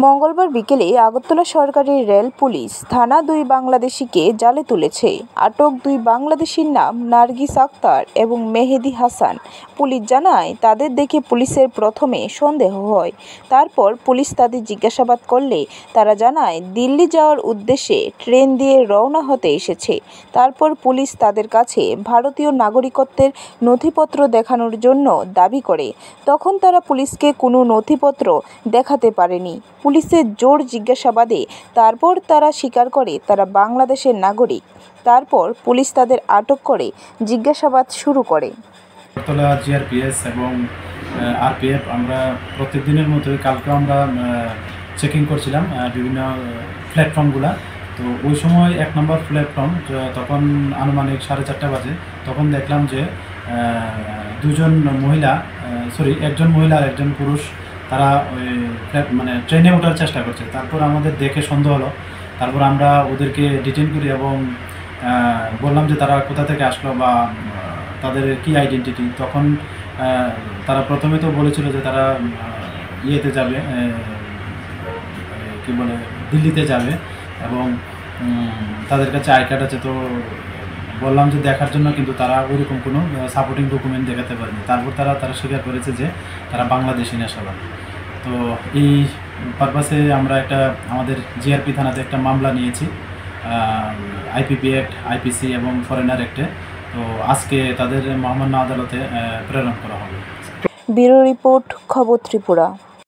মঙ্গলবার বিকেলে আগরতলা সরকারি রেল পুলিশ থানা ২ বাংলাদেশিকে জালে তুলেছে। আটক দুই বাংলাদেশির নাম নার্গিস আক্তার এবং মেহেদি হাসান। পুলিশ জানায়, তাদের দেখে পুলিশের প্রথমে সন্দেহ হয়। তারপর পুলিশ তাদের জিজ্ঞাসাবাদ করলে তারা জানায় দিল্লি যাওয়ার উদ্দেশ্যে ট্রেন দিয়ে রওনা হতে এসেছে। তারপর পুলিশ তাদের কাছে ভারতীয় নাগরিকত্বের নথিপত্র দেখানোর জন্য দাবি করে। তখন তারা পুলিশকে কোনো নথিপত্র দেখাতে পারেনি। পুলিশের জোর জিজ্ঞাসাবাদে তারপর তারা স্বীকার করে তারা বাংলাদেশের নাগরিক। তারপর পুলিশ তাদের আটক করে জিজ্ঞাসাবাদ শুরু করে। আগরতলা জিআরপিএস এবং আরপিএফ আমরা প্রত্যেকদিনের মতোই কালকে আমরা চেকিং করছিলাম বিভিন্ন প্ল্যাটফর্মগুলো। তো ওই সময় ১ নম্বর প্ল্যাটফর্ম তখন আনুমানিক 4:30 বাজে। তখন দেখলাম যে একজন মহিলা আর একজন পুরুষ তারা ওই ট্রেনে ওঠার চেষ্টা করছে। তারপর আমাদের দেখে সন্দেহ হলো। তারপর আমরা ওদেরকে ডিটেইন করি এবং বললাম যে তারা কোথা থেকে আসলো বা তাদের কি আইডেন্টিটি। তখন তারা প্রথমে তো বলেছিল যে তারা ইয়েতে যাবে, দিল্লিতে যাবে এবং তাদের কাছে আই কার্ড আছে। তো বললাম যে দেখার জন্য, কিন্তু তারা ওইরকম কোনো সাপোর্টিং ডকুমেন্ট দেখাতে পারেনি। তারপর তারা স্বীকার করেছে যে তারা বাংলাদেশি নেশাবাদ। তো এই পারপাসে আমরা আমাদের জিআরপি থানাতে একটা মামলা নিয়েছি আইপিপি অ্যাক্ট, আইপিসি এবং ফরেনার অ্যাক্টে। তো আজকে তাদের মহামান্য আদালতে প্রেরণ করা হবে। ব্যুরো রিপোর্ট, খবর ত্রিপুরা।